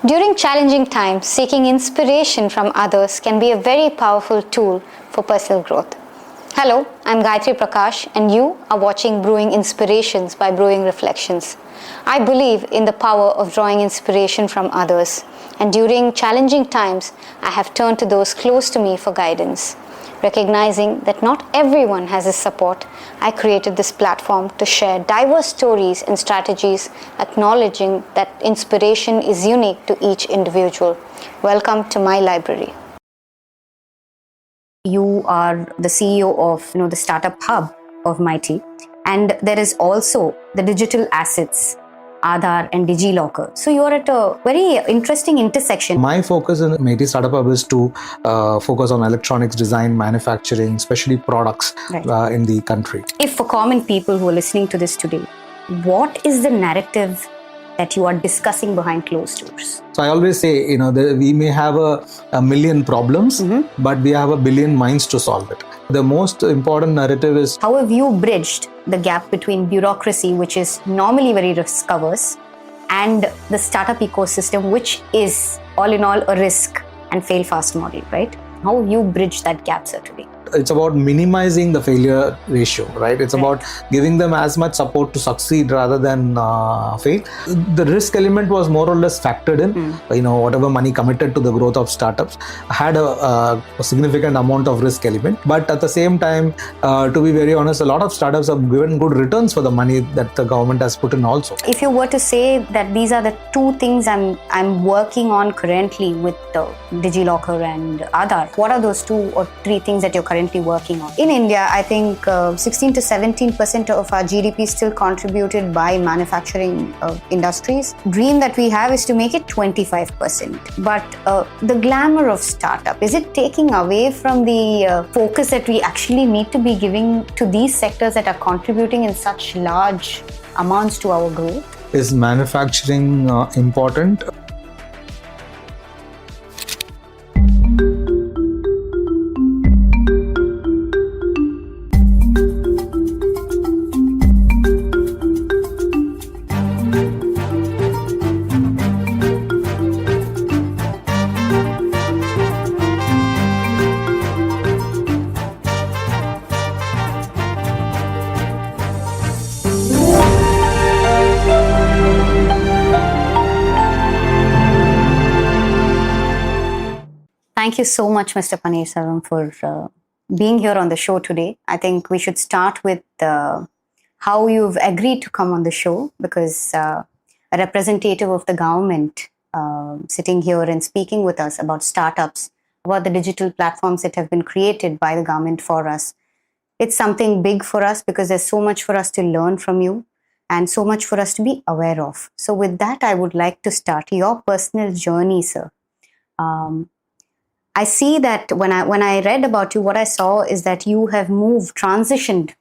During challenging times, seeking inspiration from others can be a very powerful tool for personal growth. Hello, I'm Gayatri Prakash, and you are watching Brewing Inspirations by Brewing Reflections. I believe in the power of drawing inspiration from others, and during challenging times, I have turned to those close to me for guidance. Recognizing that not everyone has this support, I created this platform to share diverse stories and strategies, acknowledging that inspiration is unique to each individual. Welcome to my library. You are the CEO of the Startup Hub of MeitY, and there is also the digital assets, Aadhaar and DigiLocker. So you're at a very interesting intersection. My focus in MeitY Startup Hub is to focus on electronics design, manufacturing, especially products in the country. If for common people who are listening to this today, what is the narrative that you are discussing behind closed doors? So I always say, we may have a million problems, but we have a billion minds to solve it. The most important narrative is how have you bridged the gap between bureaucracy, which is normally very risk-averse, and the startup ecosystem, which is all in all a risk and fail-fast model, right? How have you bridged that gap, sir, today? It's about minimizing the failure ratio, right? It's about giving them as much support to succeed rather than fail. The risk element was more or less factored in. Whatever money committed to the growth of startups had a significant amount of risk element. But at the same time, to be very honest, a lot of startups have given good returns for the money that the government has put in also. If you were to say that these are the two things I'm working on currently with DigiLocker and Aadhaar, what are those 2 or 3 things that you're currently working on? In India, I think 16 to 17% of our GDP is still contributed by manufacturing industries. Dream that we have is to make it 25%. But the glamour of startup, is it taking away from the focus that we actually need to be giving to these sectors that are contributing in such large amounts to our growth? Is manufacturing important? Thank you so much, Mr. Paneerselvam, for being here on the show today. I think we should start with how you've agreed to come on the show, because a representative of the government sitting here and speaking with us about startups, about the digital platforms that have been created by the government for us. It's something big for us because there's so much for us to learn from you and so much for us to be aware of. So with that, I would like to start your personal journey, sir. I see that when I read about you, what I saw is that you have transitioned,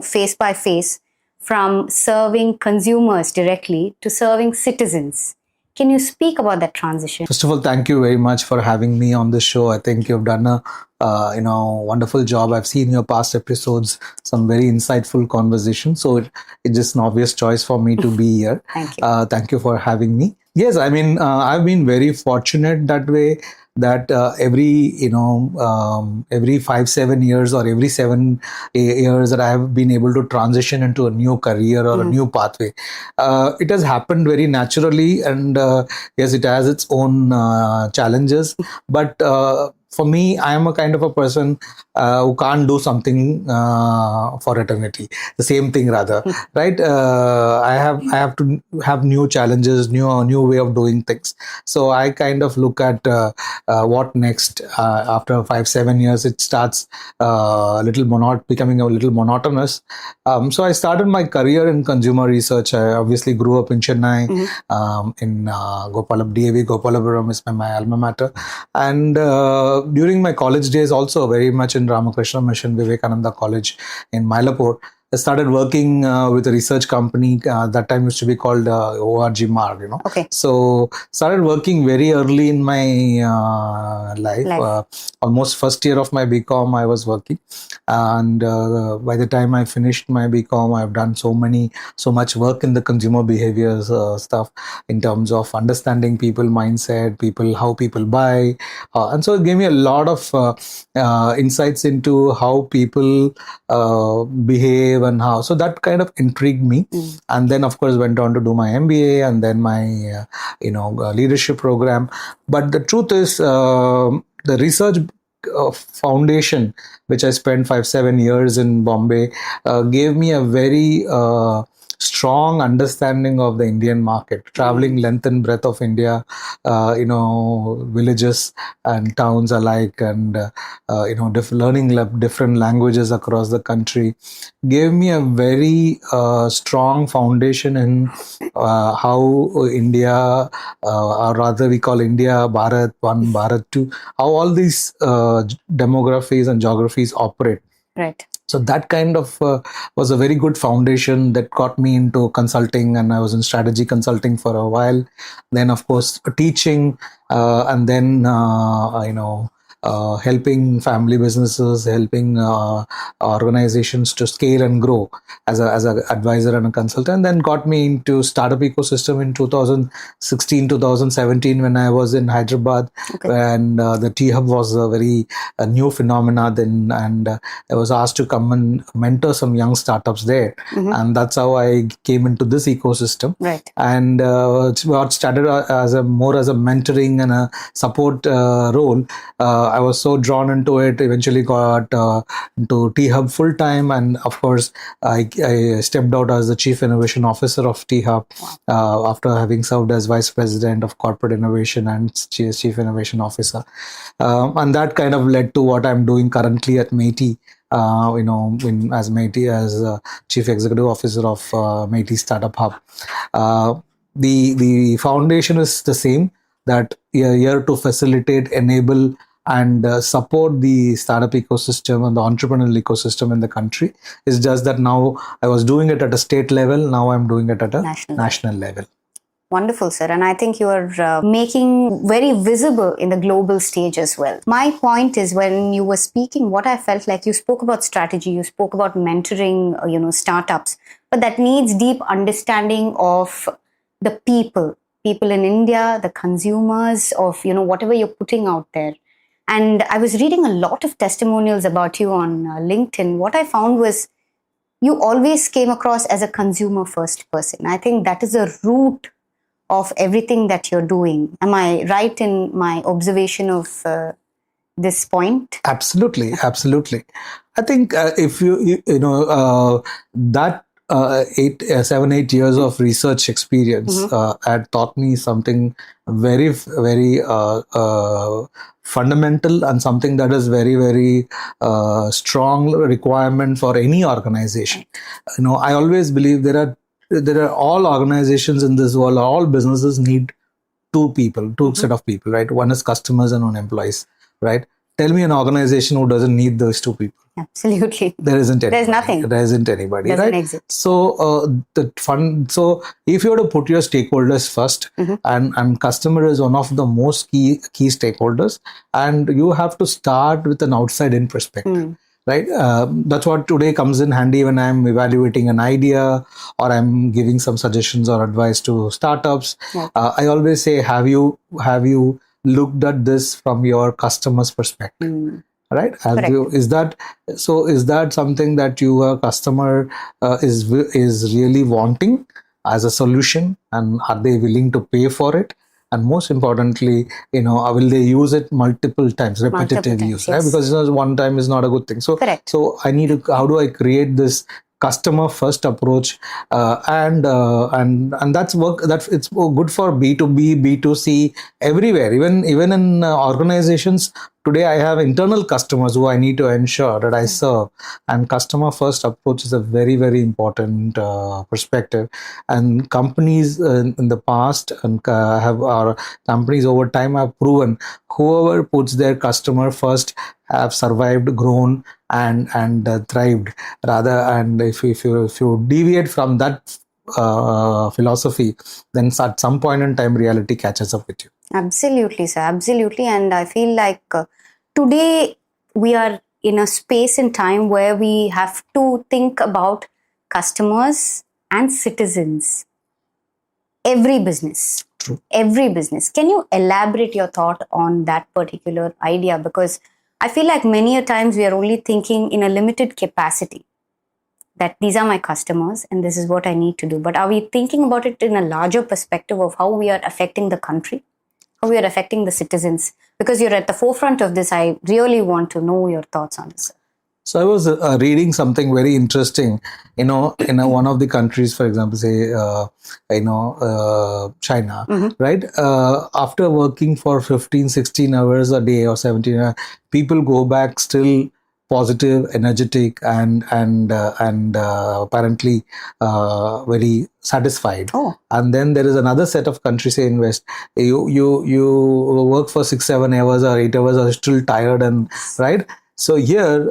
face by face, from serving consumers directly to serving citizens. Can you speak about that transition? First of all, thank you very much for having me on the show. I think you've done a wonderful job. I've seen your past episodes, some very insightful conversations. So it's just an obvious choice for me to be here. Thank you. Thank you for having me. Yes, I mean, I've been very fortunate that way, that every 5-7 years or every 7 years that I have been able to transition into a new career or a new pathway. It has happened very naturally, and yes, it has its own challenges, but for me, I am a kind of a person who can't do something for eternity. The same thing, rather, right? I have to have new challenges, new way of doing things. So I kind of look at what next. After 5-7 years, it starts becoming a little monotonous. So I started my career in consumer research. I obviously grew up in Chennai, in DAV Gopalapuram is my alma mater, and during my college days also very much in Ramakrishna Mission Vivekananda College in Mylapore. I started working with a research company that time used to be called ORG Marg, Okay. So started working very early in my life. Almost first year of my BCom I was working, and by the time I finished my BCom, I've done so much work in the consumer behaviors stuff, in terms of understanding people mindset, how people buy, and so it gave me a lot of insights into how people behave and how. So that kind of intrigued me, and then of course went on to do my MBA and then my leadership program. But the truth is, the research foundation, which I spent 5-7 years in Bombay, gave me a very strong understanding of the Indian market, traveling length and breadth of India, villages and towns alike, and learning different languages across the country, gave me a very strong foundation in how India, or rather we call India Bharat 1, Bharat 2, how all these demographies and geographies operate. Right. So that kind of was a very good foundation that got me into consulting, and I was in strategy consulting for a while. Then, of course, teaching, and then helping family businesses, helping organizations to scale and grow as a advisor and a consultant. Then got me into startup ecosystem in 2016, 2017 when I was in Hyderabad, and the T Hub was a new phenomena then, and I was asked to come and mentor some young startups there, and that's how I came into this ecosystem. Right. And what started as a mentoring and a support role. I was so drawn into it, eventually got into T Hub full time, and of course I stepped out as the Chief Innovation Officer of T Hub after having served as Vice President of Corporate Innovation and Chief Innovation Officer, and that kind of led to what I'm doing currently at MeitY. As MeitY, as Chief Executive Officer of MeitY Startup Hub. The foundation is the same, that we are here to facilitate, enable, and support the startup ecosystem and the entrepreneurial ecosystem in the country. It's just that now I was doing it at a state level, now I'm doing it at a national level. Wonderful, sir. And I think you are making very visible in the global stage as well. My point is, when you were speaking, what I felt like, you spoke about strategy, you spoke about mentoring, startups, but that needs deep understanding of the people in India, the consumers of, whatever you're putting out there. And I was reading a lot of testimonials about you on LinkedIn. What I found was you always came across as a consumer first person. I think that is a root of everything that you're doing. Am I right in my observation of this point? Absolutely. I think if that 7-8 years of research experience had taught me something very, very fundamental, and something that is very, very strong requirement for any organization. I always believe there are all organizations in this world, all businesses need two set of people, right? One is customers and one employees, right? Tell me an organization who doesn't need those two people. Absolutely. There's nothing. There isn't anybody, doesn't right? Exist. So so if you were to put your stakeholders first, and customer is one of the most key stakeholders, and you have to start with an outside in perspective. Right, that's what today comes in handy when I'm evaluating an idea, or I'm giving some suggestions or advice to startups. I always say, have you looked at this from your customer's perspective? Right? Is that something that your customer is really wanting as a solution, and are they willing to pay for it? And most importantly, will they use it multiple times, repetitive use, right? Because one time is not a good thing. So I need to, how do I create this customer first approach, and that's work, that it's good for B2B, B2C, everywhere, even in organizations. Today I have internal customers who I need to ensure that I serve, and customer first approach is a very, very important perspective. And companies in the past and companies over time have proven, whoever puts their customer first have survived, grown, and thrived. Rather, and if you deviate from that philosophy, then at some point in time, reality catches up with you. Absolutely, sir. Absolutely. And I feel like today we are in a space and time where we have to think about customers and citizens. Every business. True. Every business. Can you elaborate your thought on that particular idea? Because I feel like many a times we are only thinking in a limited capacity, that these are my customers and this is what I need to do. But are we thinking about it in a larger perspective of how we are affecting the country, how we are affecting the citizens? Because you're at the forefront of this, I really want to know your thoughts on this. So I was reading something very interesting. In one of the countries, for example, say China, right? After working for 15, 16 hours a day or 17 hours, people go back still positive, energetic, and apparently very satisfied. Oh. And then there is another set of countries, say in West, you work for 6, 7 hours or 8 hours, are still tired, and right. So here,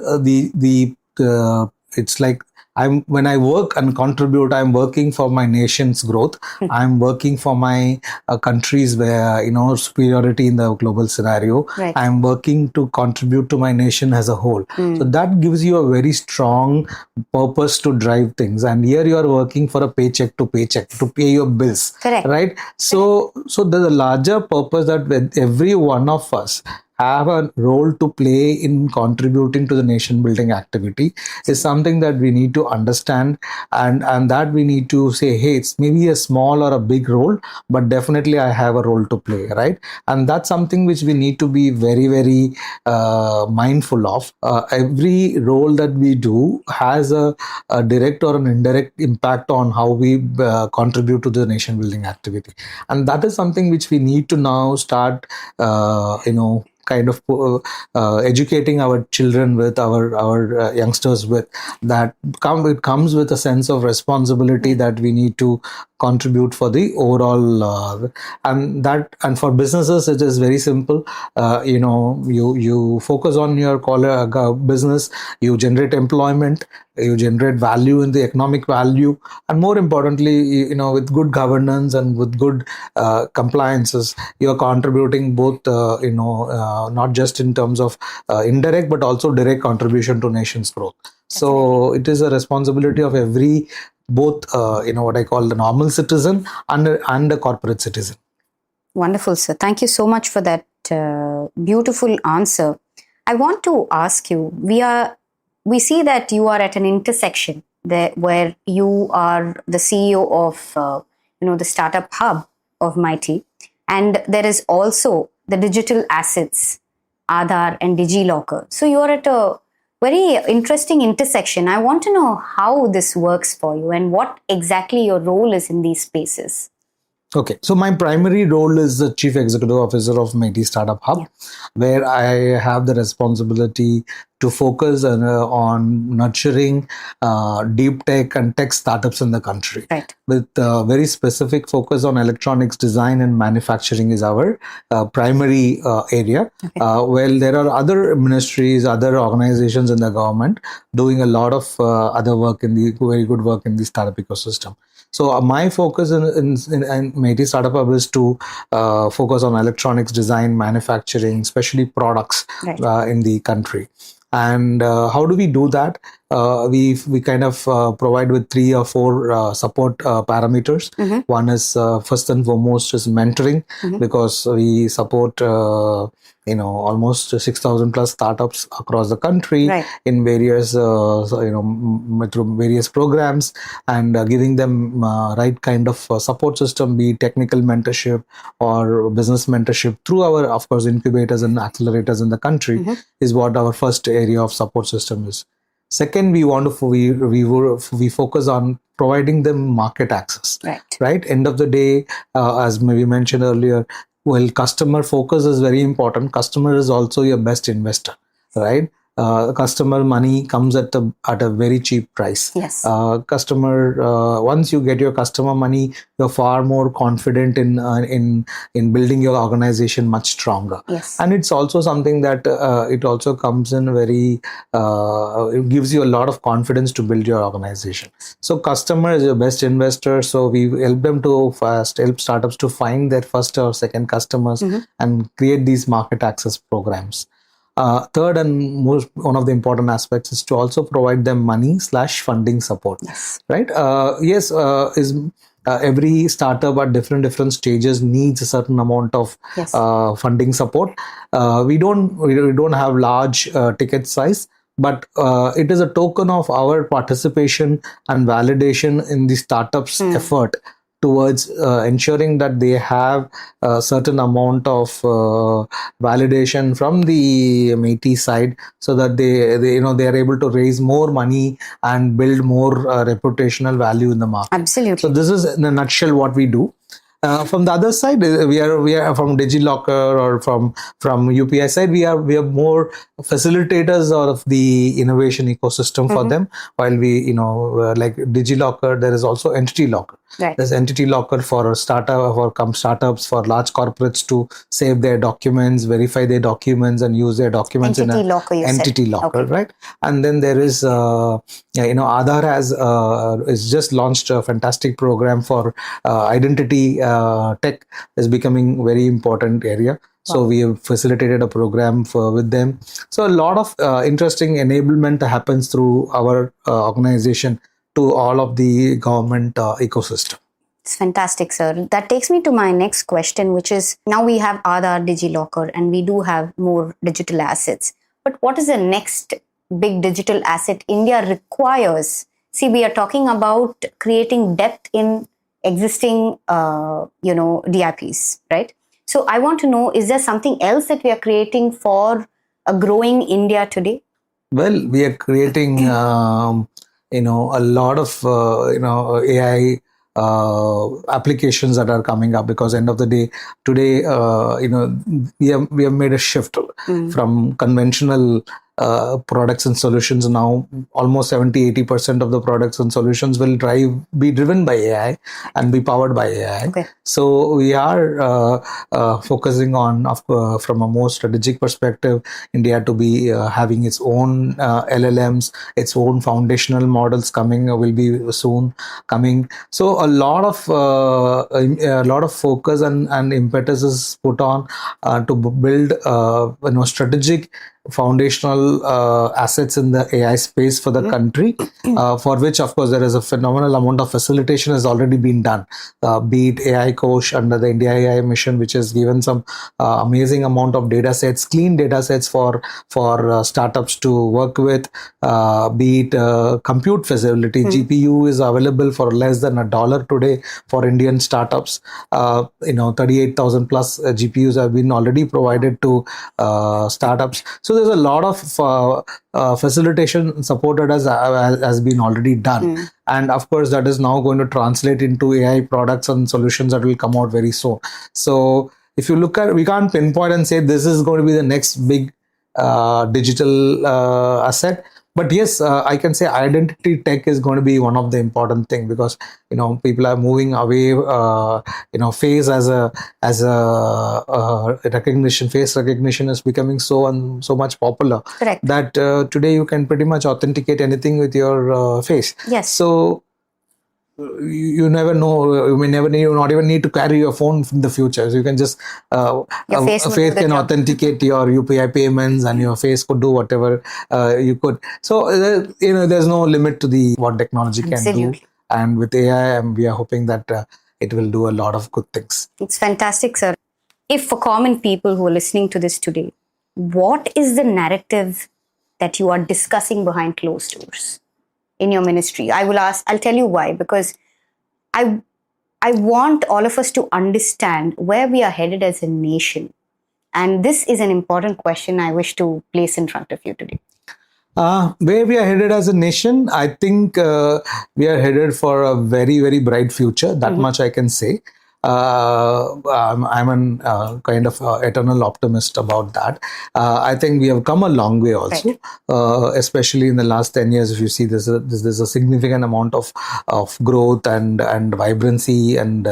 it's like when I work and contribute, I'm working for my nation's growth. I'm working for my countries where superiority in the global scenario. Right. I'm working to contribute to my nation as a whole. So that gives you a very strong purpose to drive things. And here you are working for a paycheck to pay your bills. Correct. Right. So there's a larger purpose that every one of us have a role to play in contributing to the nation building activity is something that we need to understand, and that we need to say, hey, it's maybe a small or a big role, but definitely I have a role to play, right? And that's something which we need to be very, very mindful of. Every role that we do has a direct or an indirect impact on how we contribute to the nation building activity, and that is something which we need to now start kind of educating our children with, our youngsters with, that it comes with a sense of responsibility that we need to contribute for the overall and for businesses it is very simple. You focus on your business, you generate employment, you generate value in the economic value, and more importantly, with good governance and with good compliances, you are contributing both not just in terms of indirect but also direct contribution to nation's growth. So it is a responsibility of every, both what I call the normal citizen and the corporate citizen. Wonderful, sir. Thank you so much for that beautiful answer. I want to ask you, we see that you are at an intersection there where you are the CEO of the Startup Hub of MeitY, and there is also the digital assets, Aadhaar and DigiLocker. So you are at a very interesting intersection. I want to know how this works for you and what exactly your role is in these spaces. Okay, so my primary role is the Chief Executive Officer of MeitY Startup Hub, where I have the responsibility to focus on nurturing deep tech and tech startups in the country. Right. With very specific focus on electronics design and manufacturing is our primary area. Okay. Well, there are other ministries, other organizations in the government doing a lot of other work very good work in the startup ecosystem. So my focus in MeitY Startup Hub is to focus on electronics design, manufacturing, especially products in the country. And how do we do that? We kind of provide with 3 or 4 support parameters. One is first and foremost is mentoring, because we support almost 6,000 plus startups across the country in various through various programs, and giving them right kind of support system, be it technical mentorship or business mentorship through our, of course, incubators and accelerators in the country is what our first area of support system is. Second, we focus on providing them market access. Right. End of the day, as we mentioned earlier, well, customer focus is very important. Customer is also your best investor, right? customer money comes at a very cheap price. Yes. Once you get your customer money, you're far more confident in building your organization much stronger. Yes. And it's also something that it also comes in very it gives you a lot of confidence to build your organization. So customer is your best investor. So we help them to help startups to find their first or second customers and create these market access programs. Third and one of the important aspects is to also provide them money/funding support. Yes. Right? Every startup at different stages needs a certain amount of funding support. We don't have large ticket size, but it is a token of our participation and validation in the startup's effort towards ensuring that they have a certain amount of validation from the MeitY side, so that they are able to raise more money and build more reputational value in the market. Absolutely. So this is in a nutshell what we do. From the other side, we are from DigiLocker or from UPI side, we are more facilitators of the innovation ecosystem for them. While we like DigiLocker, there is also Entity Locker. Right. There's Entity Locker for startups, for large corporates to save their documents, verify their documents, and use their documents Entity in Locker, Entity Locker, okay. right? And then there is Aadhaar is just launched a fantastic program for identity tech is becoming very important area. So we have facilitated a program with them. So a lot of interesting enablement happens through our organization to all of the government ecosystem. It's fantastic, sir. That takes me to my next question, which is, now we have Aadhaar, DigiLocker, and we do have more digital assets. But what is the next big digital asset India requires? See, we are talking about creating depth in existing, DIPs, right? So I want to know, is there something else that we are creating for a growing India today? Well, we are creating, a lot of, AI applications that are coming up, because end of the day today, we have made a shift from conventional products and solutions. Now almost 70-80% of the products and solutions will be driven by AI and be powered by AI. Okay. So we are focusing on, from a more strategic perspective, India to be having its own LLMs, its own foundational models will be soon coming. So a lot of focus and impetus is put on to build strategic foundational assets in the AI space for the country, for which of course there is a phenomenal amount of facilitation has already been done, be it AI Kosh under the India AI mission, which has given some amazing amount of data sets, clean data sets for startups to work with, be it compute facility. GPU is available for less than $1 today for Indian startups. 38,000 plus GPUs have been already provided to startups. So there's a lot of facilitation supported has been already done. And of course, that is now going to translate into AI products and solutions that will come out very soon. So if you look at, we can't pinpoint and say this is going to be the next big digital asset. But yes, I can say identity tech is going to be one of the important thing, because people are moving away. Face face recognition is becoming so much popular. Correct. That today you can pretty much authenticate anything with your face. Yes. So you never know. You may never need, not even need to carry your phone in the future. So you can just your face can authenticate your UPI payments, and your face could do whatever you could. So there's no limit to what technology can do. And with AI, we are hoping that it will do a lot of good things. It's fantastic, sir. If for common people who are listening to this today, what is the narrative that you are discussing behind closed doors in your ministry? I'll tell you why, because I want all of us to understand where we are headed as a nation. And this is an important question I wish to place in front of you today. Where we are headed as a nation, I think we are headed for a very, very bright future. That much I can say. I'm an kind of eternal optimist about that. I think we have come a long way also, especially in the last 10 years. If you see, there's a significant amount of growth and vibrancy, and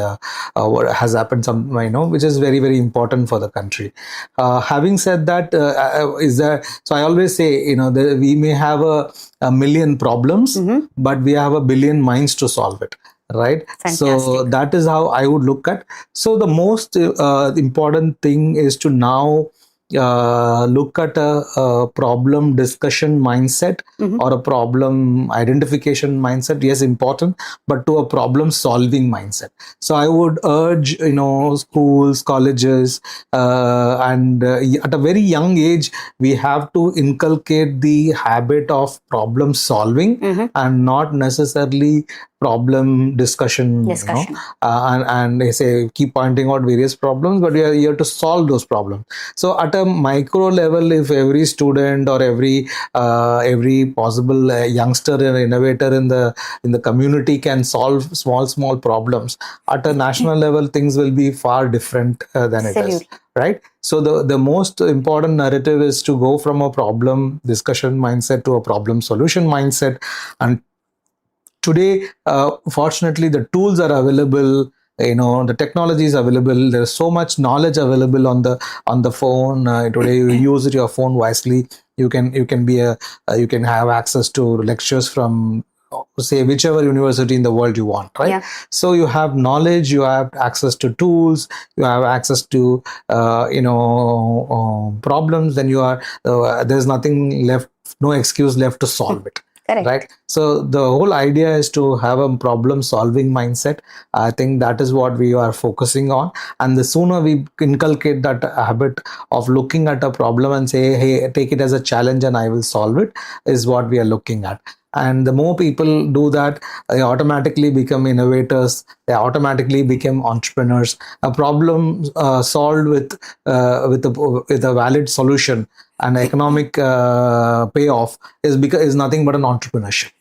what has happened, which is very, very important for the country. Having said that, so I always say, we may have a million problems, but we have a billion minds to solve it. Right. Fantastic. So that is how I would look at. So the most important thing is to now look at a problem discussion mindset or a problem identification mindset. Yes, important, but to a problem solving mindset. So I would urge, schools, colleges, and at a very young age, we have to inculcate the habit of problem solving and not necessarily problem discussion. And they say keep pointing out various problems, but we are here to solve those problems. So at a micro level, if every student or every possible youngster and innovator in the community can solve small problems, at a national level things will be far different than it is. Right. So the most important narrative is to go from a problem discussion mindset to a problem solution mindset. And today, fortunately, the tools are available. The technology is available. There's so much knowledge available on the phone. Today, you use your phone wisely. You can have access to lectures from, say, whichever university in the world you want, right? Yeah. So you have knowledge, you have access to tools, you have access to problems. Then there's nothing left, no excuse left to solve it. Correct. Right. So the whole idea is to have a problem solving mindset. I think that is what we are focusing on. And the sooner we inculcate that habit of looking at a problem and say, hey, take it as a challenge and I will solve it, is what we are looking at. And the more people do that, they automatically become innovators. They automatically become entrepreneurs. A problem solved with a valid solution and economic payoff is nothing but an entrepreneurship.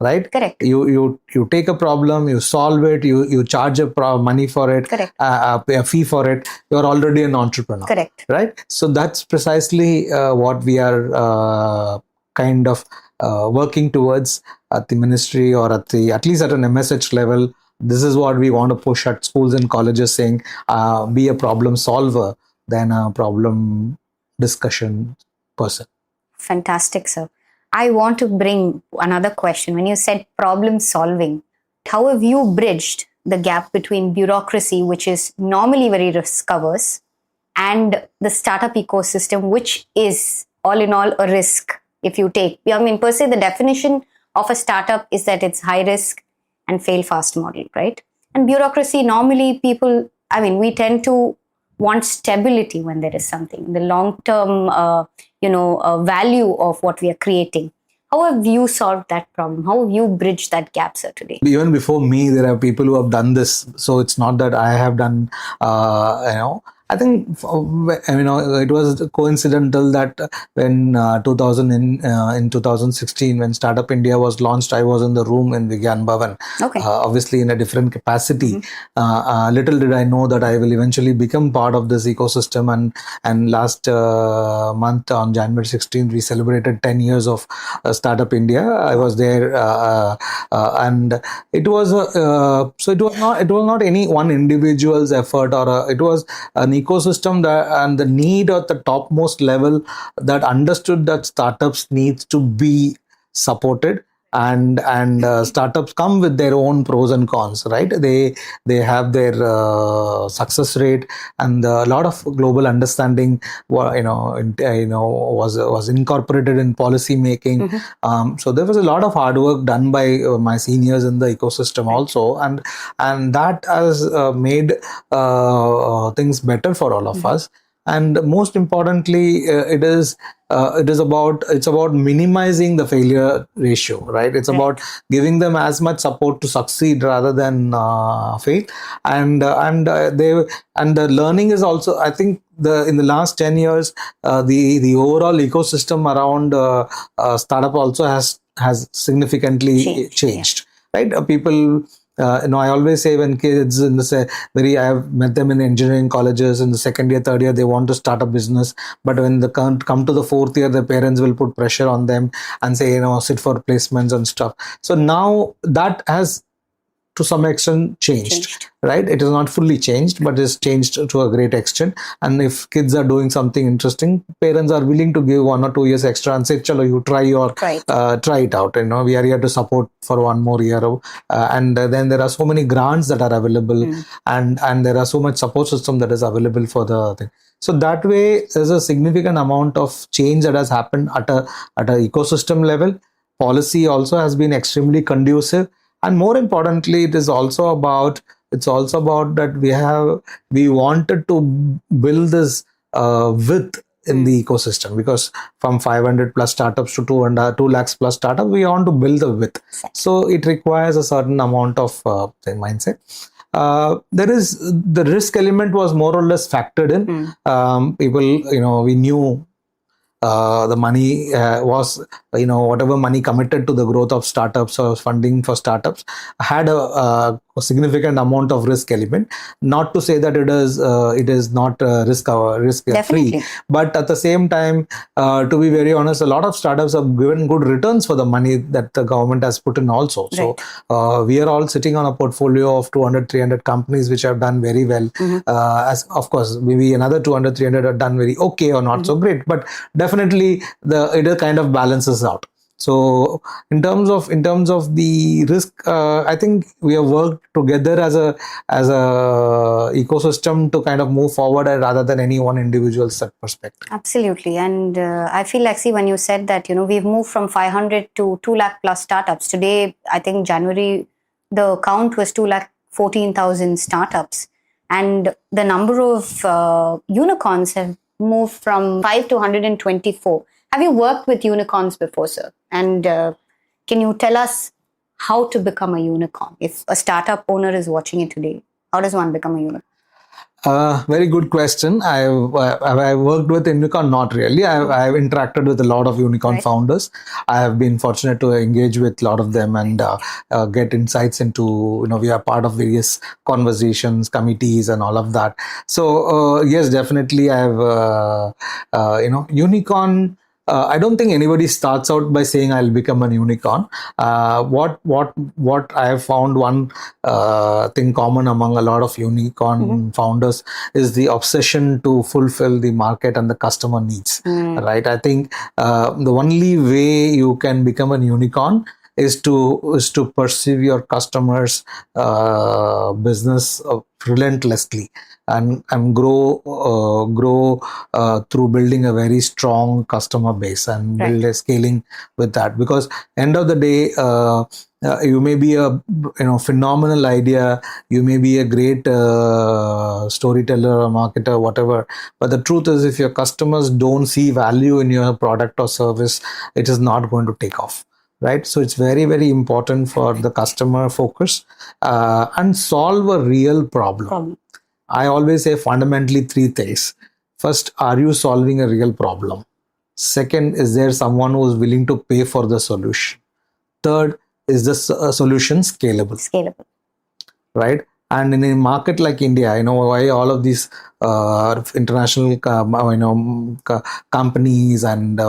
Right? Correct. You take a problem, you solve it, you charge money for it, pay a fee for it. You are already an entrepreneur. Correct. Right? So that's precisely what we are kind of working towards at the ministry, or at least at an MSH level. This is what we want to push at schools and colleges, saying be a problem solver than a problem discussion person. Fantastic, sir. I want to bring another question. When you said problem solving, how have you bridged the gap between bureaucracy, which is normally very risk-averse, and the startup ecosystem, which is all in all a risk if you take? I mean, per se, the definition of a startup is that it's high risk and fail fast model, right? And bureaucracy, normally we tend to want stability when there is something, the long-term, value of what we are creating. How have you solved that problem? How have you bridged that gap, sir, today? Even before me, there are people who have done this. So it's not that I have done, I think, it was coincidental that when 2016, when Startup India was launched, I was in the room in Vigyan Bhavan, obviously in a different capacity. Little did I know that I will eventually become part of this ecosystem. And last month on January 16th, we celebrated 10 years of Startup India. I was there, and it was it was not any one individual's effort, or it was an ecosystem and the need at the topmost level that understood that startups needs to be supported, and startups come with their own pros and cons, right? They have their success rate, and a lot of global understanding was incorporated in policy making. So there was a lot of hard work done by my seniors in the ecosystem also, and that has made things better for all of us. And most importantly, it's about minimizing the failure ratio, right? It's about giving them as much support to succeed rather than fail. And the learning is also, I think, in the last 10 years, the overall ecosystem around startup also has significantly changed. Right? People I always say when kids I have met them in engineering colleges in the second year, third year, they want to start a business. But when they come to the fourth year, their parents will put pressure on them and say, sit for placements and stuff. So now that has to some extent changed, right? It is not fully changed, but it's changed to a great extent. And if kids are doing something interesting, parents are willing to give 1 or 2 years extra and say, chalo, you try it out. We are here to support for 1 more year. And then there are so many grants that are available, and there are so much support system that is available for the thing. So that way, there's a significant amount of change that has happened at a ecosystem level. Policy also has been extremely conducive. And more importantly, it's also about that we wanted to build this width in the ecosystem, because from 500 plus startups to 2 lakhs plus startups, we want to build the width. So it requires a certain amount of mindset. There is the risk element was more or less factored in. People, we knew the money was, whatever money committed to the growth of startups or funding for startups had a significant amount of risk element. Not to say that it is not risk free, but at the same time, to be very honest, a lot of startups have given good returns for the money that the government has put in also. Right. So we are all sitting on a portfolio of 200, 300 companies which have done very well. As of course, maybe another 200, 300 have done very okay or not so great, but definitely it kind of balances out. So in terms of the risk, I think we have worked together as a ecosystem to kind of move forward rather than any one individual set perspective. Absolutely. And I feel like, see, when you said that, we've moved from 500 to 2 lakh plus startups. Today, I think January, the count was 2 lakh 14,000 startups. And the number of unicorns have moved from 5 to 124. Have you worked with unicorns before, sir? And can you tell us how to become a unicorn? If a startup owner is watching it today, how does one become a unicorn? Very good question. I've worked with unicorn, not really. I've interacted with a lot of unicorn founders. I have been fortunate to engage with a lot of them and get insights into, we are part of various conversations, committees and all of that. So yes, definitely I have, unicorn. I don't think anybody starts out by saying I'll become a unicorn. What I have found, one thing common among a lot of unicorn founders is the obsession to fulfill the market and the customer needs. Right? I think the only way you can become a unicorn is to pursue your customers' business relentlessly and grow through building a very strong customer base and build a scaling with that. Because end of the day, you may be a phenomenal idea, you may be a great storyteller or marketer, whatever, but the truth is, if your customers don't see value in your product or service, it is not going to take off. Right? So it's very, very important for the customer focus and solve a real problem. I always say fundamentally 3 things. First, are you solving a real problem? Second, is there someone who is willing to pay for the solution? Third, is the solution scalable? Right? And in a market like India, why all of these international companies and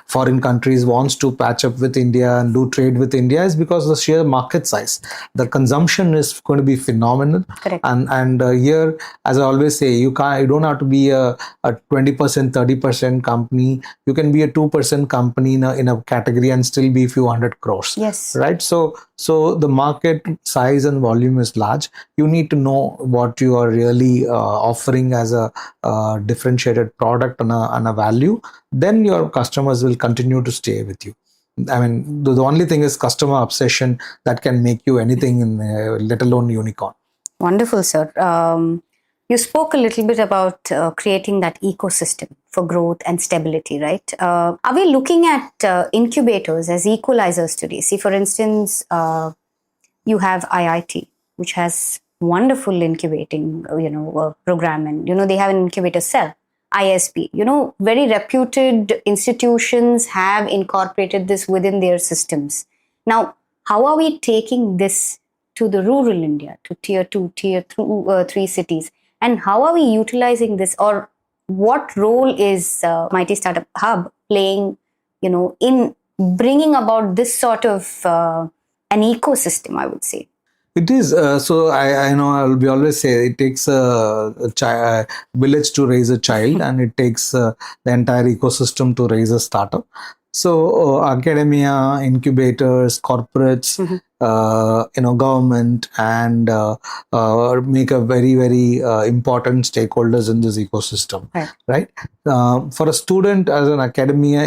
foreign countries wants to patch up with India and do trade with India is because the sheer market size. The consumption is going to be phenomenal. Correct. And here, as I always say, you don't have to be a 20%, 30% company. You can be a 2% company in a category and still be a few hundred crores. Yes. Right? So the market size and volume is large. You need to know what you are really offering as a differentiated product and a value. Then your customers will continue to stay with you. I mean, the only thing is customer obsession that can make you anything, let alone unicorn. Wonderful, sir. You spoke a little bit about creating that ecosystem for growth and stability, right? Are we looking at incubators as equalizers today? See, for instance, you have IIT, which has wonderful incubating, program, and they have an incubator cell. ISB, very reputed institutions have incorporated this within their systems. Now, how are we taking this to the rural India, to tier 2, tier 3 cities? And how are we utilizing this, or what role is MeitY Startup Hub playing, in bringing about this sort of an ecosystem, I would say? It is. So I know we always say it takes a village to raise a child, and it takes the entire ecosystem to raise a startup. So academia, incubators, corporates, government, and make a very, very important stakeholders in this ecosystem. Right. For a student as an academia,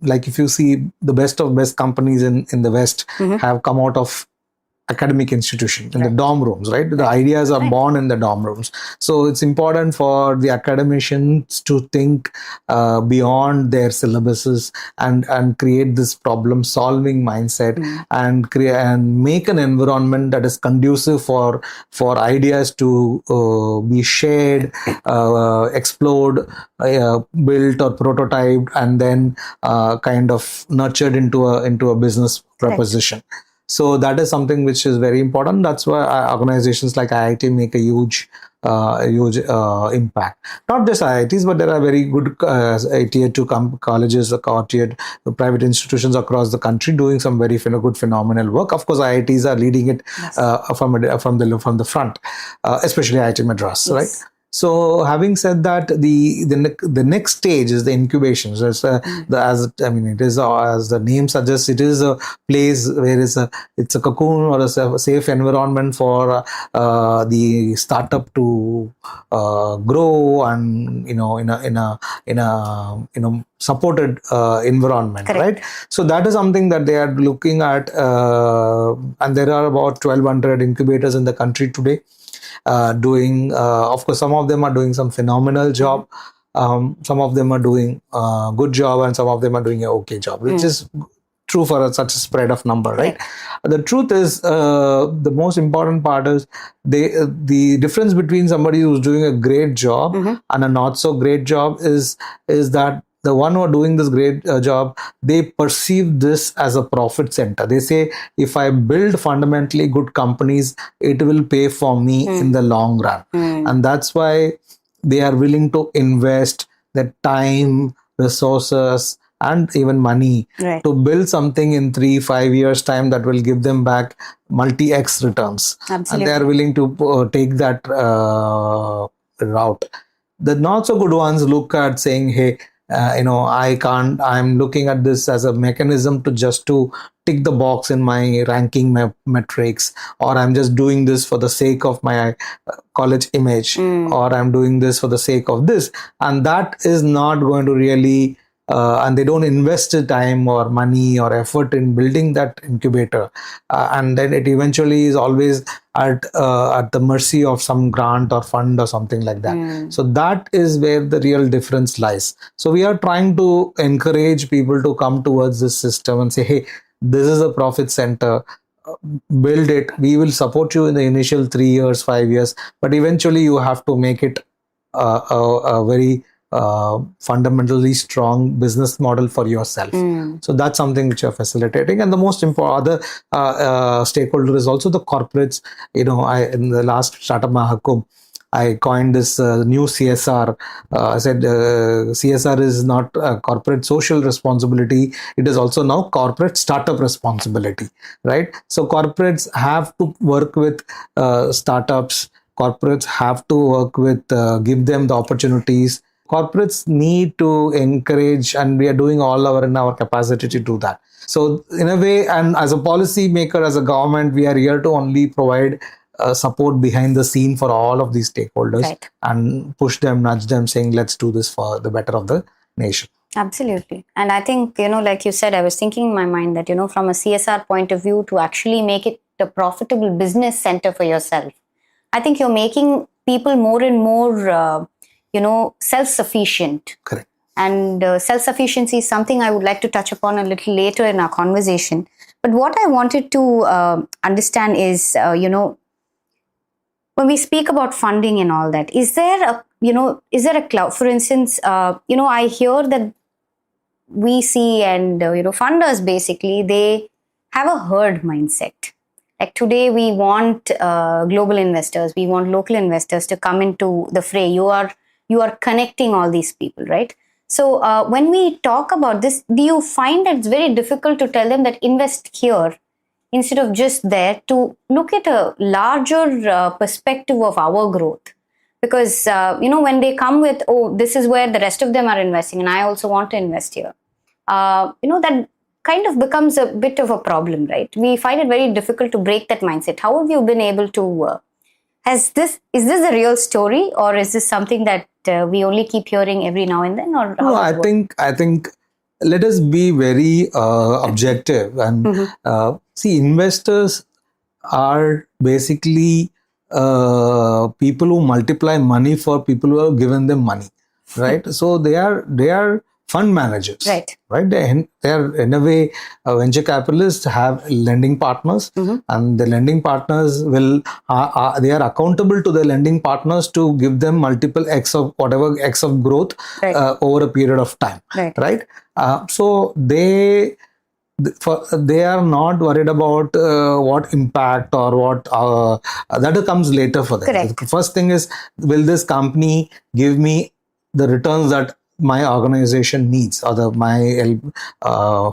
like if you see the best of best companies in the West have come out of academic institution in the dorm rooms, right? The ideas are born in the dorm rooms. So it's important for the academicians to think beyond their syllabuses and create this problem solving mindset and create and make an environment that is conducive for ideas to be shared, explored, built or prototyped, and then kind of nurtured into a business proposition. So that is something which is very important. That's why organizations like IIT make a huge impact. Not just IITs, but there are very good tier 2 colleges or tier private institutions across the country doing some very good phenomenal work. Of course, IITs are leading it from the front, especially IIT Madras, right? So, having said that, the next stage is the incubation. So it is as the name suggests, it is a place where it's a cocoon or a safe environment for the startup to grow and in a supported environment. Correct. Right? So that is something that they are looking at, and there are about 1,200 incubators in the country today. Of course, some of them are doing some phenomenal job. Some of them are doing a good job, and some of them are doing an okay job, which is true for such a spread of number, right? The truth is, the most important part is the difference between somebody who's doing a great job and a not so great job is that the one who are doing this great job, they perceive this as a profit center. They say, if I build fundamentally good companies, it will pay for me in the long run. And that's why they are willing to invest their time, resources, and even money to build something in 3-5 years time that will give them back multi-X returns. Absolutely. And they are willing to take that route. The not so good ones look at saying, hey, I'm looking at this as a mechanism to tick the box in my ranking metrics, or I'm just doing this for the sake of my college image, or I'm doing this for the sake of this. And that is not going to really, and they don't invest the time or money or effort in building that incubator. And then it eventually is always at the mercy of some grant or fund or something like that. So that is where the real difference lies. So we are trying to encourage people to come towards this system and say, hey, this is a profit center. Build it. We will support you in the initial 3 years, 5 years, but eventually you have to make it a very fundamentally strong business model for yourself. So that's something which you're facilitating. And the most important other stakeholder is also the corporates. In the last Startup Mahakumbh, I coined this new CSR. I said CSR is not corporate social responsibility. It is also now corporate startup responsibility, right? So corporates have to work with startups. Corporates have to work with, give them the opportunities. Corporates need to encourage, and we are doing all in our capacity to do that. So in a way, and as a policy maker, as a government, we are here to only provide support behind the scene for all of these stakeholders, and push them, nudge them, saying, let's do this for the better of the nation. Absolutely. And I think, like you said, I was thinking in my mind that, from a CSR point of view, to actually make it a profitable business center for yourself, I think you're making people more and more self-sufficient. Correct. And self-sufficiency is something I would like to touch upon a little later in our conversation. But what I wanted to understand is, when we speak about funding and all that, is there a cloud? For instance, I hear that VC and funders basically, they have a herd mindset. Like today, we want global investors, we want local investors to come into the fray. You are connecting all these people, right? So when we talk about this, do you find that it's very difficult to tell them that invest here instead of just there, to look at a larger perspective of our growth? Because when they come with, oh, this is where the rest of them are investing and I also want to invest here, that kind of becomes a bit of a problem, right? We find it very difficult to break that mindset. How have you been able to is this a real story, or is this something that we only keep hearing every now and then? Or how No, does it work? I think let us be very objective and see, investors are basically people who multiply money for people who have given them money, right? So they are fund managers, Right. They are in a way venture capitalists have lending partners, and the lending partners will they are accountable to the lending partners to give them multiple x of whatever x of growth Right. over a period of time, Right. so they are not worried about what impact or what that comes later for them. Correct. The first thing is, will this company give me the returns that my organization needs, or my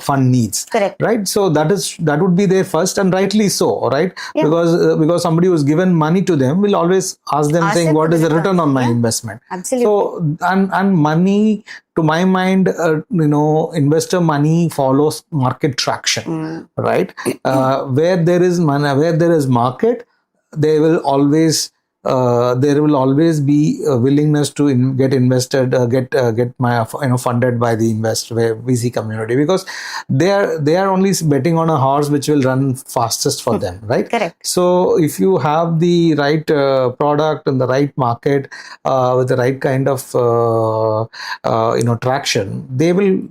fund needs? Correct. Right. So that would be their first, and rightly so, right? Yeah. Because somebody who's given money to them will always ask them, saying, what is the return on my investment? Absolutely. So and money, to my mind, investor money follows market traction, right? Where there is money, where there is market, there will always be a willingness to get invested, get my funded by the VC community, because they are only betting on a horse which will run fastest for them, right? Correct. So if you have the right product in the right market with the right kind of traction,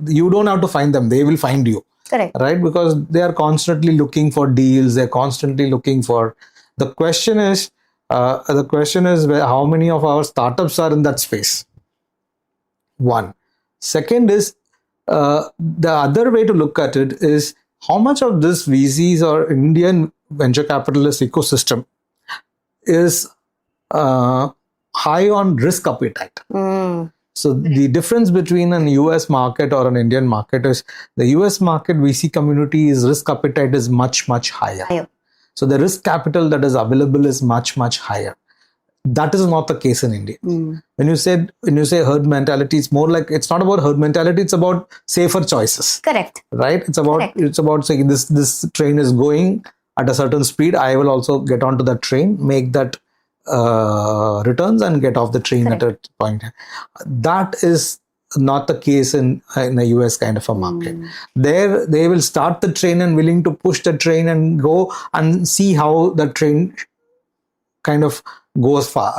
you don't have to find them, they will find you. Correct. Right? Because they are constantly looking for deals, they're constantly looking for. The question is how many of our startups are in that space? One. Second is, the other way to look at it is, how much of this VCs or Indian venture capitalist ecosystem is high on risk appetite. So the difference between an US market or an Indian market is, the US market VC community's risk appetite is much, much higher. So the risk capital that is available is much, much higher. That is not the case in India. When you say herd mentality, it's more like, it's not about herd mentality, it's about safer choices. Correct. Right? It's about saying, this train is going at a certain speed, I will also get onto that train, make that returns and get off the train at a point. That is not the case in a US kind of a market. There they will start the train and willing to push the train and go and see how the train kind of goes far,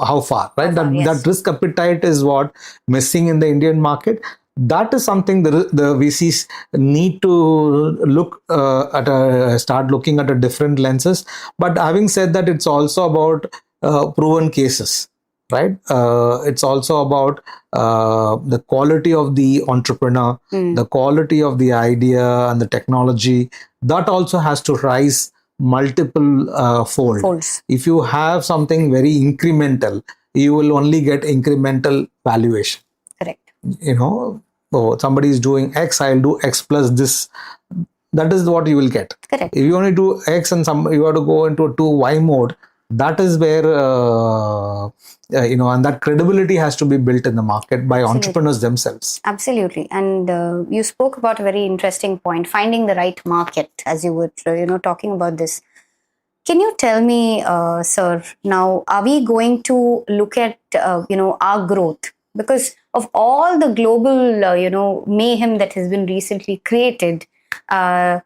how far, right? That risk appetite is what missing in the Indian market. That is something the VCs need to look start looking at a different lenses. But having said that, it's also about proven cases, right? It's also about the quality of the entrepreneur, the quality of the idea and the technology. That also has to rise multiple folds. If you have something very incremental, you will only get incremental valuation. Correct. Somebody is doing X, I'll do X plus this. That is what you will get. Correct. If you only do X and you have to go into a 2Y mode, that is where and that credibility has to be built in the market by entrepreneurs themselves. Absolutely. And you spoke about a very interesting point, finding the right market, as you were talking about this. Can you tell me, sir, now, are we going to look at our growth? Because of all the global mayhem that has been recently created, are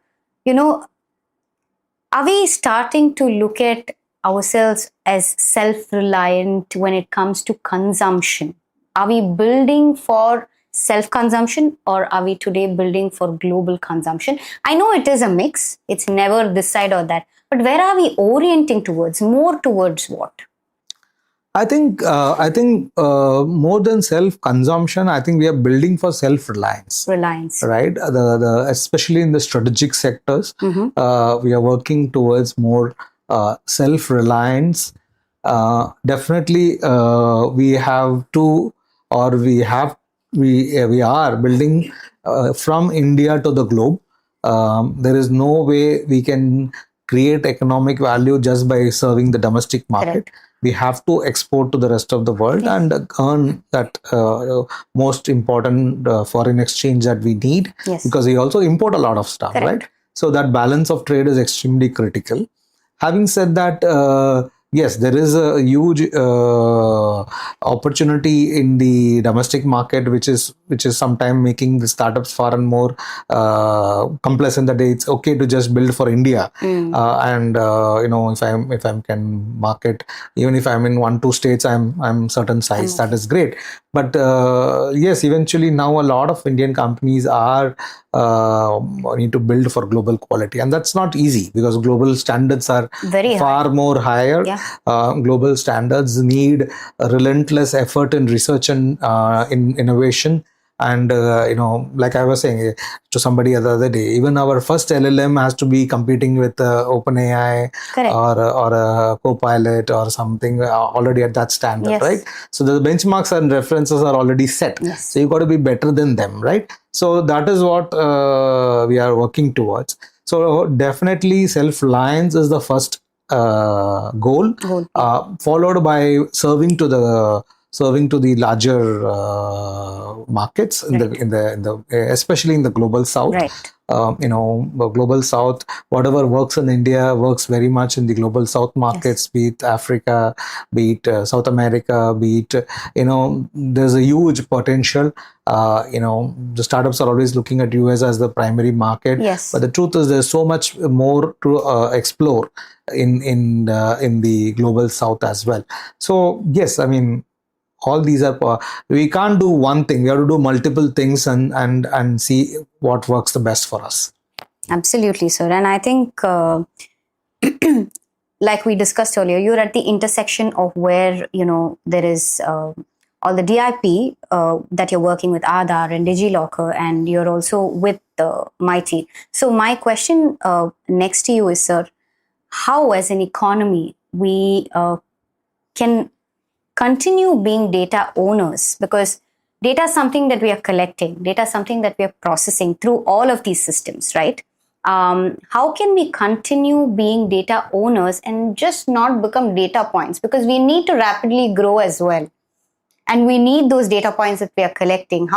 we starting to look at ourselves as self-reliant when it comes to consumption? Are we building for self-consumption, or are we today building for global consumption? I know it is a mix. It's never this side or that. But where are we orienting towards? More towards what? I think more than self-consumption, I think we are building for self-reliance. Reliance. Right? Especially in the strategic sectors, we are working towards more self-reliance. Definitely, we have to, or we are building from India to the globe. There is no way we can create economic value just by serving the domestic market. Correct. We have to export to the rest of the world and earn that most important foreign exchange that we need, because we also import a lot of stuff. Correct. Right? So that balance of trade is extremely critical. Having said that, yes, there is a huge opportunity in the domestic market, which is sometimes making the startups far and more complacent, that it's okay to just build for India. And if I can market, even if I'm in 1-2 states, I'm certain size, that is great. But yes, eventually now a lot of Indian companies are need to build for global quality, and that's not easy because global standards are very far more higher. Global standards need a relentless effort in research and in innovation. And like I was saying to somebody the other day, even our first LLM has to be competing with OpenAI or a Copilot or something already at that standard, right? So the benchmarks and references are already set. So you got to be better than them, right? So that is what we are working towards. So definitely self-reliance is the first goal, followed by serving to the larger markets in the especially in the global south. Global south, whatever works in India works very much in the global south markets, be it Africa, be it South America, be it there's a huge potential. The startups are always looking at US as the primary market, but the truth is there's so much more to explore in the global south as well. So yes, I mean, all these are, we can't do one thing, we have to do multiple things and see what works the best for us. Absolutely, sir. And I think like we discussed earlier, you're at the intersection of where there is all the DIP that you're working with Aadhaar and DigiLocker, and you're also with MeitY. So my question next to you is, sir, how as an economy we can continue being data owners, because data is something that we are collecting, data is something that we are processing through all of these systems, right? How can we continue being data owners and just not become data points? Because we need to rapidly grow as well, and we need those data points that we are collecting.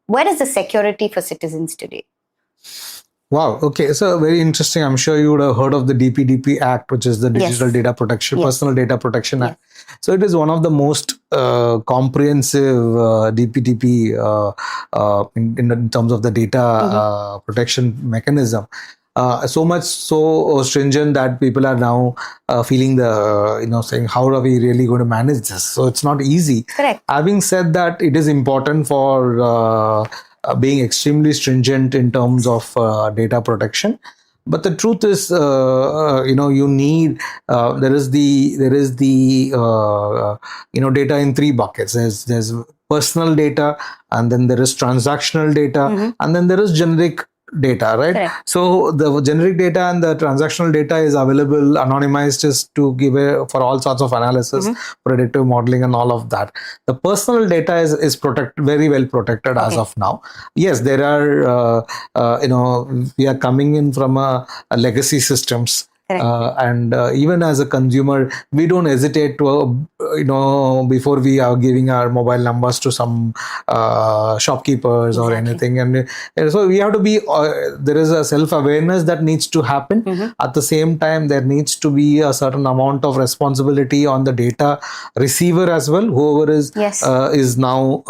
Where is the security for citizens today? Wow. Okay. So very interesting. I'm sure you would have heard of the DPDP Act, which is the Digital Data Protection, Personal Data Protection Act. So it is one of the most comprehensive DPDP in terms of the data protection mechanism. So much so stringent that people are now feeling saying, how are we really going to manage this? So it's not easy. Correct. Having said that, it is important for being extremely stringent in terms of data protection. But the truth is, you need, there is the data in 3 buckets. There's personal data, and then there is transactional data, and then there is generic data, right? Correct. So the generic data and the transactional data is available anonymized just to give for all sorts of analysis, predictive modeling and all of that. The personal data is very well protected as of now. Yes, there are we are coming in from a legacy systems. And even as a consumer, we don't hesitate to, before we are giving our mobile numbers to some shopkeepers or anything. And so we have to be, there is a self-awareness that needs to happen. At the same time, there needs to be a certain amount of responsibility on the data receiver as well. Whoever is now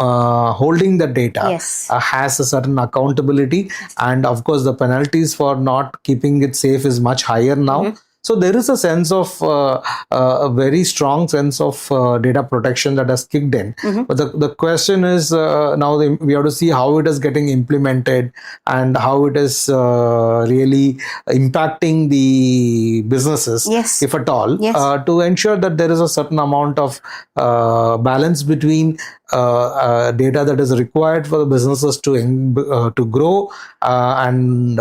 holding the data has a certain accountability. And of course, the penalties for not keeping it safe is much higher now. So there is a sense of a very strong sense of data protection that has kicked in. But the question is now we have to see how it is getting implemented and how it is really impacting the businesses, Yes. if at all, Yes. to ensure that there is a certain amount of balance between data that is required for the businesses to grow and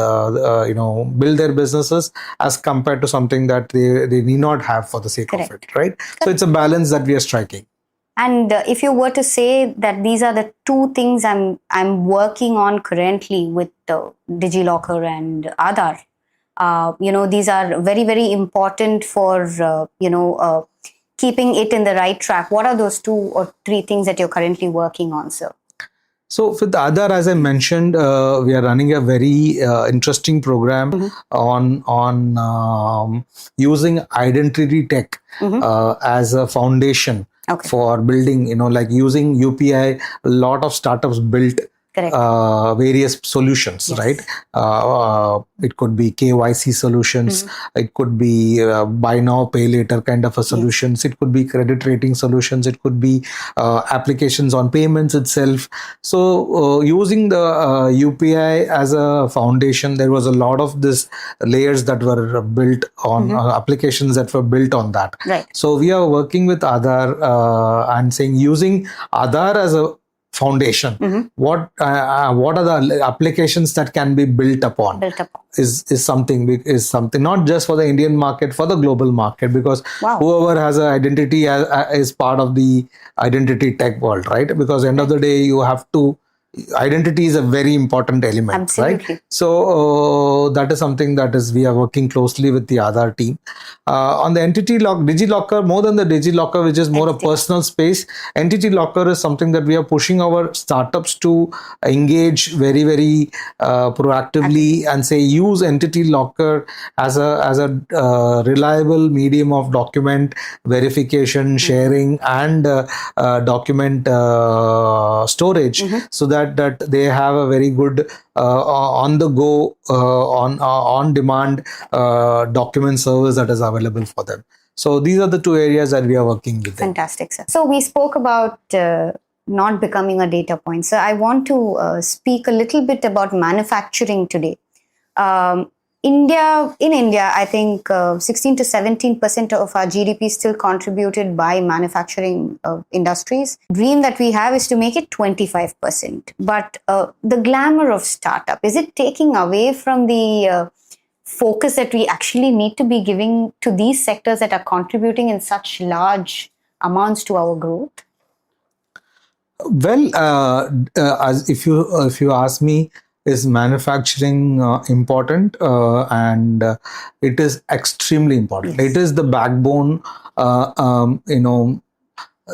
build their businesses, as compared to something that they need not have for the sake of it, right? So it's a balance that we are striking. And if you were to say that these are the two things I'm working on currently with DigiLocker and Aadhaar, these are very, very important for keeping it in the right track. What are those 2 or 3 things that you're currently working on, sir? So with Aadhaar, as I mentioned, we are running a very interesting program on using identity tech as a foundation for building, like using UPI. A lot of startups built various solutions, right? It could be KYC solutions, it could be buy now, pay later kind of a solutions, it could be credit rating solutions, it could be applications on payments itself. So using the UPI as a foundation, there was a lot of this layers that were built on applications that were built on that. Right. So we are working with Aadhaar and saying using Aadhaar as a foundation, what are the applications that can be built upon is something not just for the Indian market, for the global market, because whoever has an identity is part of the identity tech world, right? Because end of the day, you have to, identity is a very important element, right? So that is something that is, we are working closely with the Aadhaar team on the entity lock, DigiLocker. More than the DigiLocker, which is more a personal space, entity locker is something that we are pushing our startups to engage very, very proactively and say use entity locker as a reliable medium of document verification, sharing, and document storage, so that they have a very good on the go on demand document service that is available for them. So these are the 2 areas that we are working with. Fantastic, sir. So we spoke about not becoming a data point. So I want to speak a little bit about manufacturing today. In India, I think 16 to 17% of our GDP is still contributed by manufacturing industries. Dream that we have is to make it 25%. But the glamour of startup, is it taking away from the focus that we actually need to be giving to these sectors that are contributing in such large amounts to our growth? Well, as if you ask me, is manufacturing important? And it is extremely important. It is the backbone.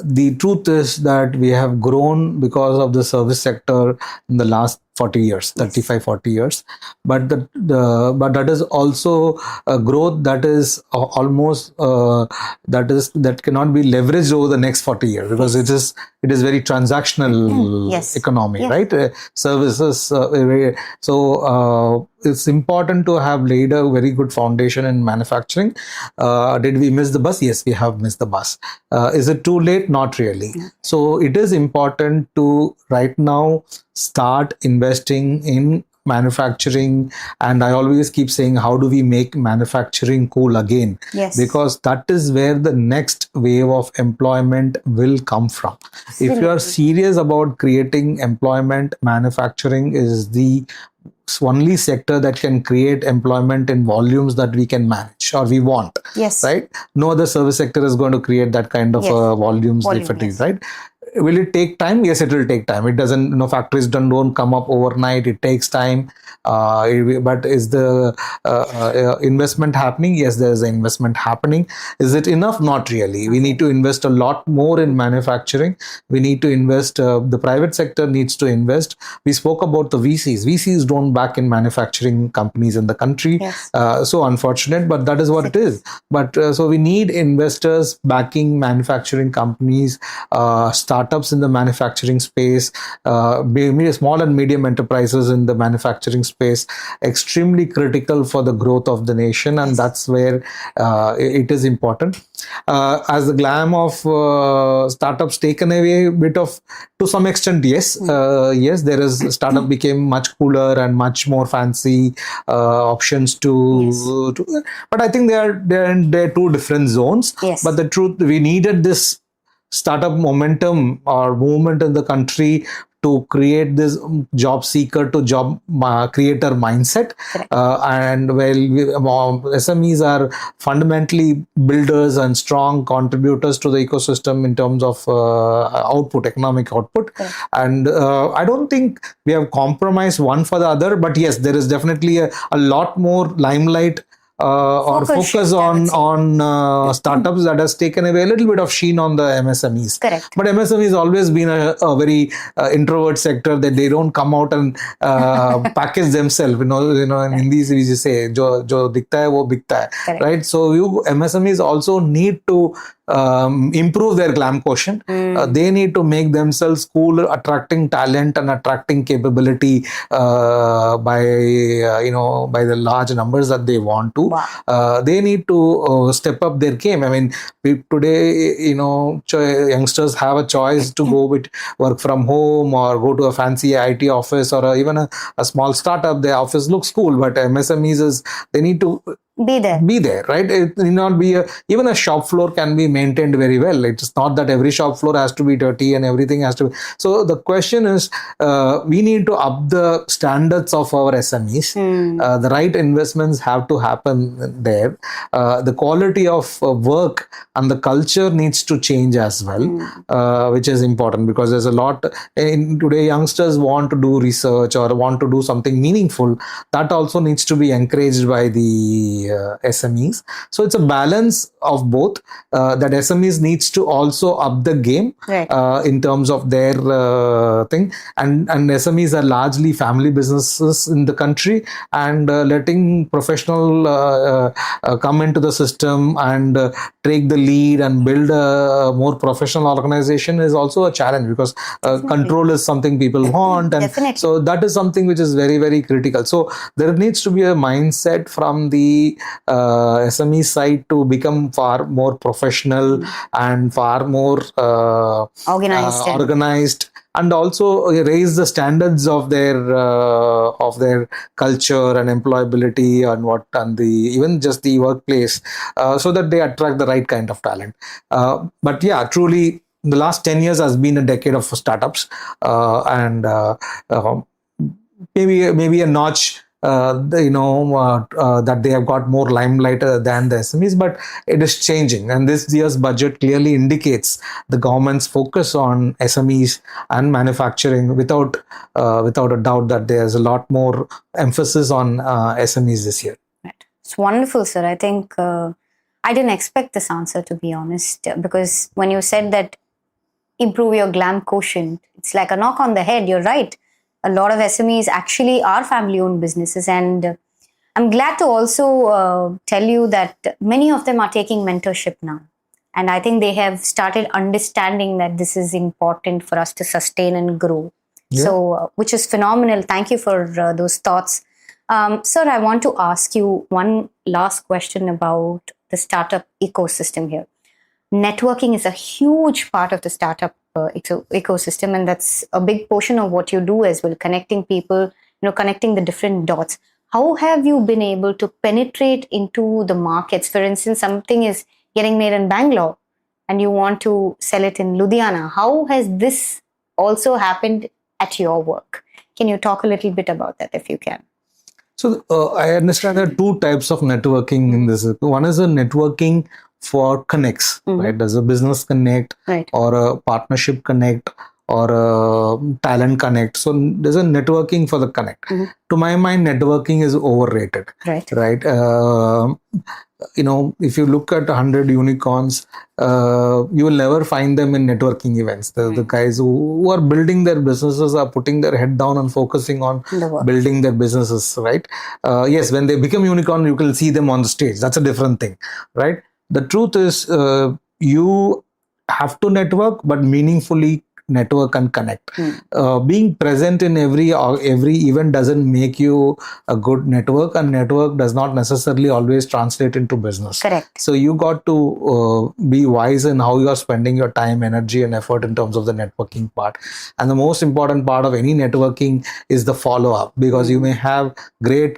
The truth is that we have grown because of the service sector in the last 40 years, 35-40 years, but but that is also a growth that is almost that cannot be leveraged over the next 40 years, because it is very transactional economy, right? Services. So it's important to have laid a very good foundation in manufacturing. Did we miss the bus? Yes, we have missed the bus. Is it too late? Not really. So it is important to right now start investing in manufacturing, and I always keep saying, how do we make manufacturing cool again? Because that is where the next wave of employment will come from. If you are serious about creating employment, manufacturing is the only sector that can create employment in volumes that we can manage or we want. Right? No other service sector is going to create that kind of volumes, right? Will it take time? Yes, it will take time. It doesn't, factories don't come up overnight. It takes time. But is the investment happening? Yes, there is an investment happening. Is it enough? Not really. We need to invest a lot more in manufacturing. We need to invest. The private sector needs to invest. We spoke about the VCs. VCs don't back in manufacturing companies in the country. So unfortunate, but that is what it is. But so we need investors backing manufacturing companies, startups in the manufacturing space, small and medium enterprises in the manufacturing space, extremely critical for the growth of the nation, and that's where it is important. As the glam of startups taken away a bit of, to some extent, yes, yes, there is startup became much cooler and much more fancy options to, but I think they're two different zones. Yes. But the truth, we needed this startup momentum or movement in the country to create this job seeker to job creator mindset. And SMEs are fundamentally builders and strong contributors to the ecosystem in terms of economic output. And I don't think we have compromised one for the other, but yes, there is definitely a lot more limelight or focus on startups that has taken away a little bit of sheen on the MSMEs. Correct. But MSME has always been a very introvert sector, that they don't come out and package themselves. In Hindi we just say jo dikhta hai wo bikta hai, right? So MSMEs also need to improve their glam quotient. They need to make themselves cool, attracting talent and attracting capability by the large numbers that they want to. They need to step up their game. I mean, today, youngsters have a choice to go with work from home or go to a fancy IT office or even a small startup. The office looks cool, but MSMEs they need to be there, right? It need not be even a shop floor can be maintained very well. It's not that every shop floor has to be dirty and everything has to be. So the question is, we need to up the standards of our SMEs. The right investments have to happen there. The quality of work and the culture needs to change as well, which is important, because there's a lot today youngsters want to do research or want to do something meaningful. That also needs to be encouraged by the SMEs. So it's a balance of both, that SMEs needs to also up the game in terms of their thing, and SMEs are largely family businesses in the country, and letting professional come into the system and take the lead and build a more professional organization is also a challenge, because control is something people want, and so that is something which is very, very critical. So there needs to be a mindset from the SME side to become far more professional and far more organized, and also raise the standards of their culture and employability and even just the workplace, so that they attract the right kind of talent. But yeah, truly, the last 10 years has been a decade of startups, and maybe a notch that they have got more limelight than the SMEs, but it is changing. And this year's budget clearly indicates the government's focus on SMEs and manufacturing, without a doubt that there's a lot more emphasis on SMEs this year. Right. It's wonderful, sir. I think I didn't expect this answer, to be honest, because when you said that improve your glam quotient, it's like a knock on the head. You're right. A lot of SMEs actually are family-owned businesses, and I'm glad to also tell you that many of them are taking mentorship now. And I think they have started understanding that this is important for us to sustain and grow. Yeah. So, which is phenomenal. Thank you for those thoughts. Sir, I want to ask you one last question about the startup ecosystem here. Networking is a huge part of the startup ecosystem, and that's a big portion of what you do as well, connecting people, connecting the different dots. How have you been able to penetrate into the markets? For instance, something is getting made in Bangalore and you want to sell it in Ludhiana. How has this also happened at your work? Can you talk a little bit about that if you can? So I understand there are two types of networking in this. One is a networking for connects, right? There's a business connect, or a partnership connect, or a talent connect. So there's a networking for the connect. To my mind, networking is overrated, right? If you look at 100 unicorns, you will never find them in networking events. The guys who are building their businesses are putting their head down and focusing on building their businesses, right? Yes, when they become unicorn, you can see them on the stage. That's a different thing, right? The truth is, you have to network, but meaningfully network and connect. Being present in every event doesn't make you a good network, and network does not necessarily always translate into business. Correct. So you got to be wise in how you are spending your time, energy, and effort in terms of the networking part. And the most important part of any networking is the follow up, because you may have great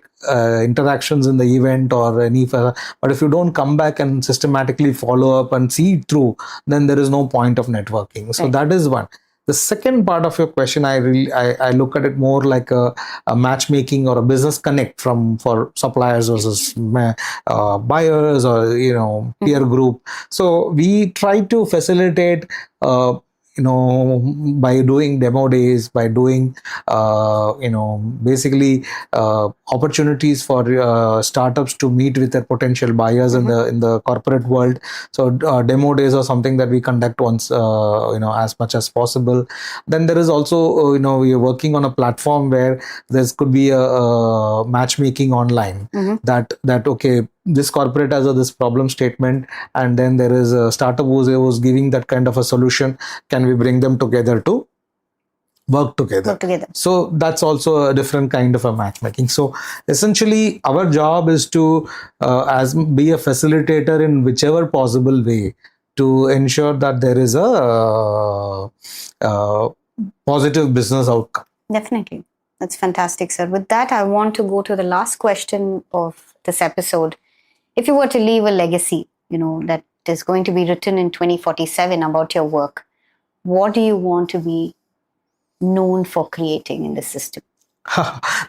interactions in the event or any further, but if you don't come back and systematically follow up and see it through, then there is no point of networking. So that is one. The second part of your question, I look at it more like a matchmaking or a business connect for suppliers versus buyers or peer group. So we try to facilitate by doing demo days, by doing basically opportunities for startups to meet with their potential buyers in the corporate world. So demo days are something that we conduct once as much as possible. Then there is also we are working on a platform where there could be a matchmaking online, that okay, this corporate has this problem statement, and then there is a startup who was giving that kind of a solution. Can we bring them together to work together? So that's also a different kind of a matchmaking. So essentially our job is to be a facilitator in whichever possible way to ensure that there is a positive business outcome. Definitely. That's fantastic, sir. With that, I want to go to the last question of this episode. If you were to leave a legacy, that is going to be written in 2047 about your work, what do you want to be known for creating in the system?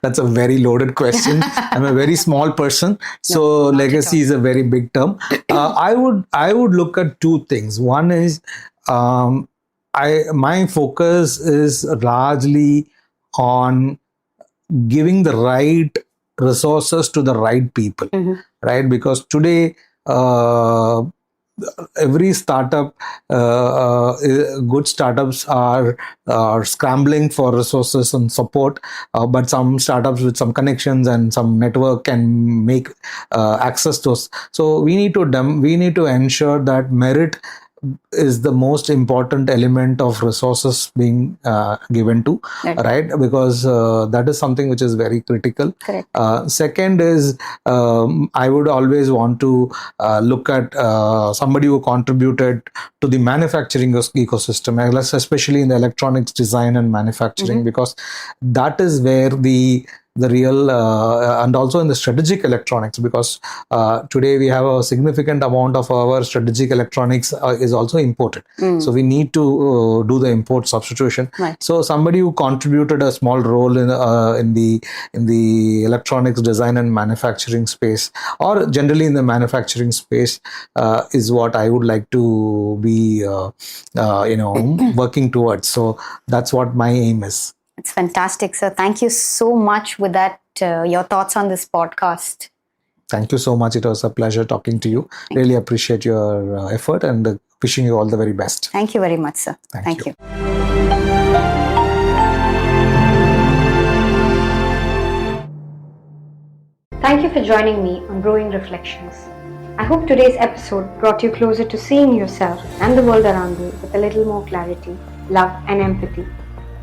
That's a very loaded question. I'm a very small person, so legacy is a very big term. I would look at two things. One is my focus is largely on giving the right resources to the right people, right? Because today every startup, good startups are scrambling for resources and support, but some startups with some connections and some network can make access to us. So we need to ensure that merit is the most important element of resources being given to, right? Because that is something which is very critical. Correct. Second is I would always want to look at somebody who contributed to the manufacturing ecosystem, especially in the electronics design and manufacturing, because that is where the real and also in the strategic electronics, because today we have a significant amount of our strategic electronics is also imported. So we need to do the import substitution. Right. So somebody who contributed a small role in the electronics design and manufacturing space, or generally in the manufacturing space, is what I would like to be working towards. So that's what my aim is. It's fantastic, sir. Thank you so much with that, your thoughts on this podcast. Thank you so much. It was a pleasure talking to you. Really appreciate your effort, and wishing you all the very best. Thank you very much, sir. Thank you. Thank you for joining me on Brewing Reflections. I hope today's episode brought you closer to seeing yourself and the world around you with a little more clarity, love, and empathy.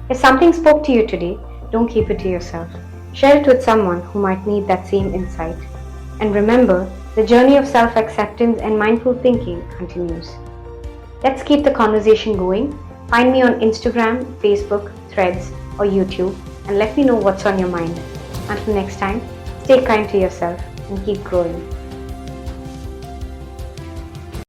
If something spoke to you today, don't keep it to yourself. Share it with someone who might need that same insight. And remember, the journey of self-acceptance and mindful thinking continues. Let's keep the conversation going. Find me on Instagram, Facebook, Threads, or YouTube, and let me know what's on your mind. Until next time, stay kind to yourself and keep growing.